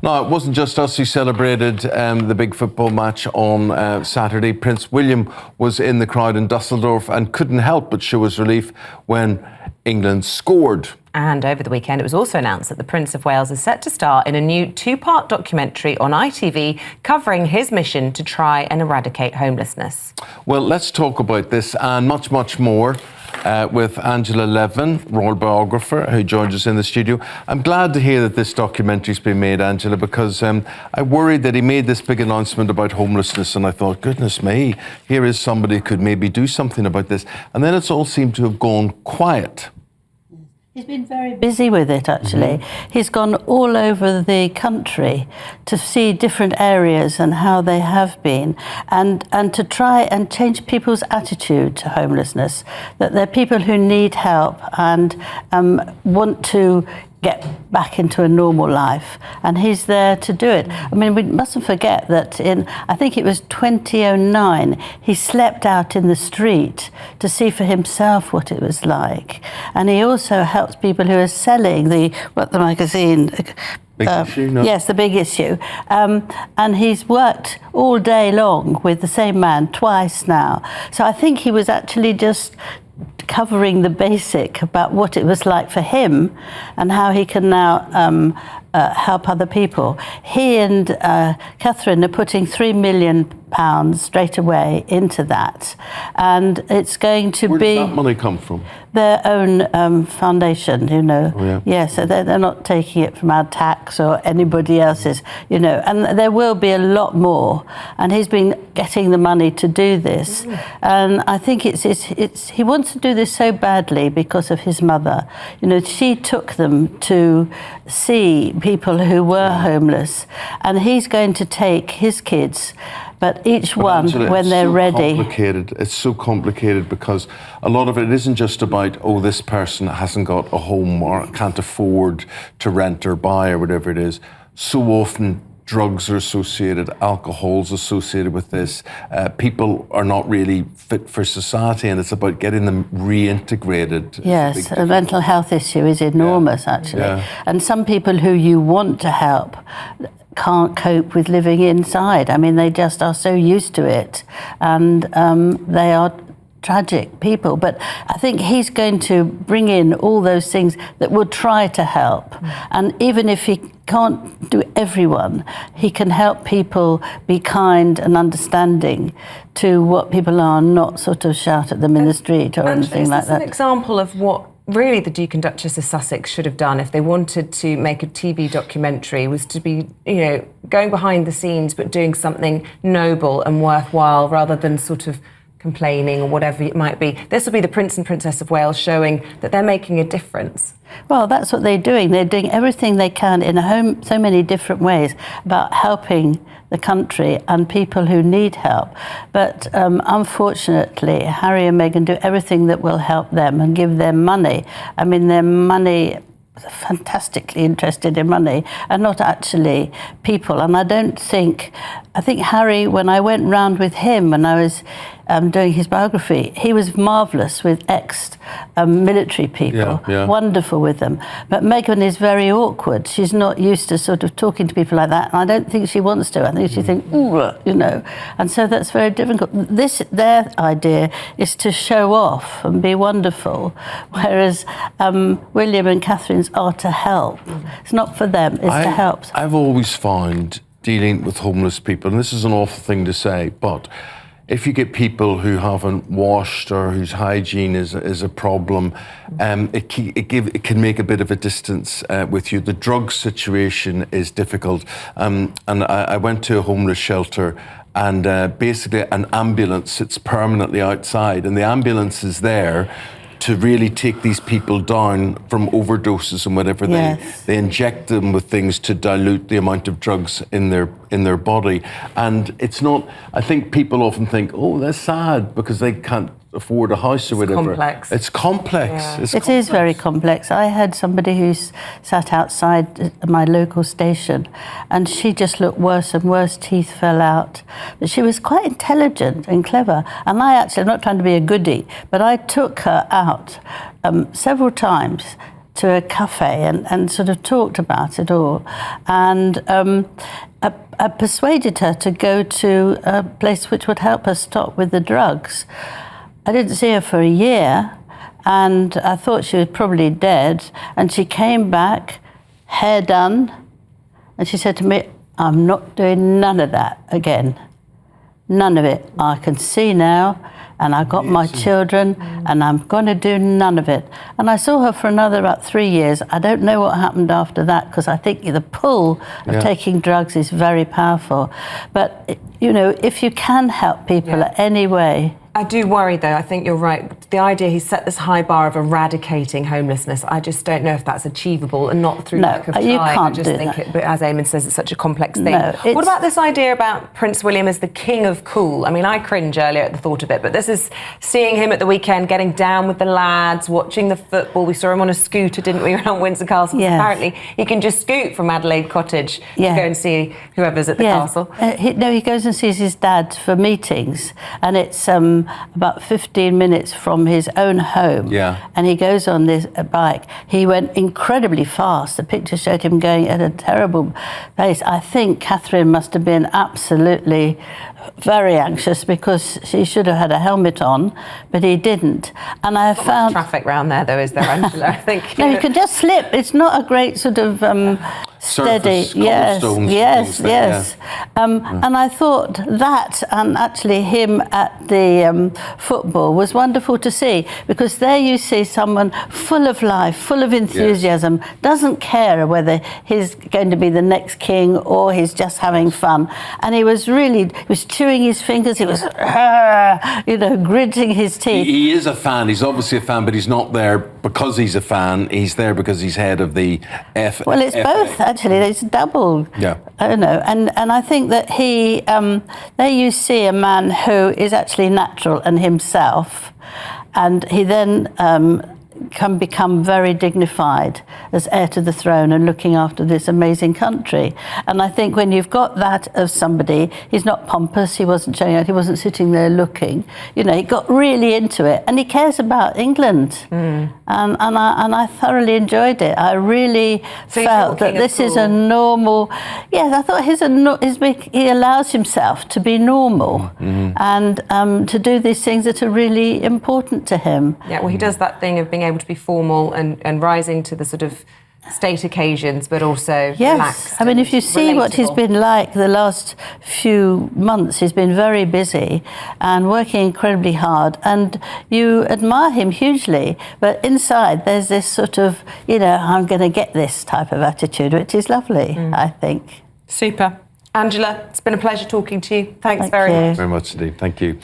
Now, it wasn't just us who celebrated the big football match on Saturday. Prince William was in the crowd in Dusseldorf and couldn't help but show his relief when England scored. And over the weekend, it was also announced that the Prince of Wales is set to star in a new two-part documentary on ITV covering his mission to try and eradicate homelessness. Well, let's talk about this and much, much more with Angela Levin, royal biographer, who joins us in the studio. I'm glad to hear that this documentary's been made, Angela, because I worried that he made this big announcement about homelessness and I thought, goodness me, here is somebody who could maybe do something about this. And then it's all seemed to have gone quiet. He's been very busy with it, actually. He's gone all over the country to see different areas and how they have been, and to try and change people's attitude to homelessness, that they're people who need help and want to get back into a normal life, and he's there to do it. I mean, we mustn't forget that in, I think it was 2009, he slept out in the street to see for himself what it was like. And he also helps people who are selling the magazine. Big Issue, no? Yes, The Big Issue. And he's worked all day long with the same man twice now. So I think he was actually just covering the basic about what it was like for him and how he can now help other people. He and Catherine are putting £3 million straight away into that, and it's going to Where be... does that money come from? Their own foundation, you know. Oh, yeah. Yeah, so they're not taking it from our tax or anybody else's, you know. And there will be a lot more. And he's been getting the money to do this. And I think it's he wants to do this so badly because of his mother. You know, she took them to see people who were homeless, and he's going to take his kids. But each one, Angela, when they're ready... It's so complicated because a lot of it isn't just about, oh, this person hasn't got a home or can't afford to rent or buy or whatever it is. So often drugs are associated, alcohol's associated with this. People are not really fit for society, and it's about getting them reintegrated. Yes, a mental health issue is enormous, actually. Yeah. And some people who you want to help can't cope with living inside. I mean, they just are so used to it, and they are tragic people. But I think he's going to bring in all those things that will try to help. And even if he can't do everyone, he can help people be kind and understanding to what people are, not sort of shout at them in the street or anything like that. An example of what really the Duke and Duchess of Sussex should have done if they wanted to make a TV documentary was to be, you know, going behind the scenes but doing something noble and worthwhile rather than sort of complaining or whatever it might be. This will be the Prince and Princess of Wales showing that they're making a difference. Well, that's what they're doing. They're doing everything they can in so many different ways about helping the country and people who need help. But unfortunately, Harry and Meghan do everything that will help them and give them money. I mean, their money... fantastically interested in money and not actually people. And I think Harry, when I went round with him when I was doing his biography, he was marvellous with ex-military people, wonderful with them. But Meghan is very awkward. She's not used to sort of talking to people like that, and I don't think she wants to. I think she thinks, ooh, you know, and so that's very difficult. Their idea is to show off and be wonderful, whereas William and Catherine's are to help. It's not for them, it's to help. I've always found dealing with homeless people, and this is an awful thing to say, but if you get people who haven't washed or whose hygiene is a problem, it can make a bit of a distance with you. The drug situation is difficult. And I went to a homeless shelter, and basically an ambulance sits permanently outside, and the ambulance is there to really take these people down from overdoses and whatever. They inject them with things to dilute the amount of drugs in their body. And it's not, I think people often think, oh, that's sad because they can't afford a house or whatever. Complex. It's complex. Yeah. It is very complex. I had somebody who sat outside my local station, and she just looked worse and worse. Teeth fell out. But she was quite intelligent and clever. And I'm not trying to be a goodie, but I took her out several times to a cafe and sort of talked about it all. And I persuaded her to go to a place which would help her stop with the drugs. I didn't see her for a year, and I thought she was probably dead. And she came back, hair done, and she said to me, "I'm not doing none of that again. None of it. I can see now, and I got my children, and I'm going to do none of it." And I saw her for another about 3 years. I don't know what happened after that, because I think the pull of taking drugs is very powerful. But, you know, if you can help people in any way. I do worry, though. I think you're right. The idea he's set this high bar of eradicating homelessness, I just don't know if that's achievable, and not through lack of trying. You can't I just do think that. but as Eamon says, it's such a complex thing. No, what about this idea about Prince William as the king of cool? I mean, I cringe earlier at the thought of it, but this is seeing him at the weekend getting down with the lads, watching the football. We saw him on a scooter, didn't we, around Windsor Castle? Yes. Apparently, he can just scoot from Adelaide Cottage to go and see whoever's at the castle. He goes and sees his dad for meetings, and it's about 15 minutes from his own home. And he goes on this bike. He went incredibly fast. The picture showed him going at a terrible pace. I think Catherine must have been absolutely very anxious, because she should have had a helmet on, but he didn't. And I found traffic round there, though, is there, Angela? I think no, you can just slip. It's not a great sort of steady. Yes. And I thought that, and actually him at the football, was wonderful to see, because there you see someone full of life, full of enthusiasm, doesn't care whether he's going to be the next king or he's just having fun. And he was chewing his fingers, he was, gritting his teeth. He is a fan, he's obviously a fan, but he's not there because he's a fan, he's there because he's head of the Well, it's both, actually, it's double. I don't know. And I think that he, there you see a man who is actually natural and himself, and he then can become very dignified as heir to the throne and looking after this amazing country. And I think when you've got that of somebody, he's not pompous, he wasn't showing out, he wasn't sitting there looking, he got really into it, and he cares about England. And I thoroughly enjoyed it. I really felt that this is a normal, I thought he allows himself to be normal and to do these things that are really important to him. Yeah, well, he does that thing of being able to be formal and rising to the sort of state occasions, but also relaxed. I mean, if you see what he's been like the last few months, he's been very busy and working incredibly hard, and you admire him hugely, but inside there's this sort of, I'm going to get this type of attitude, which is lovely, I think. Super. Angela, it's been a pleasure talking to you. Thanks Thank very you. much. Very much indeed. Thank you.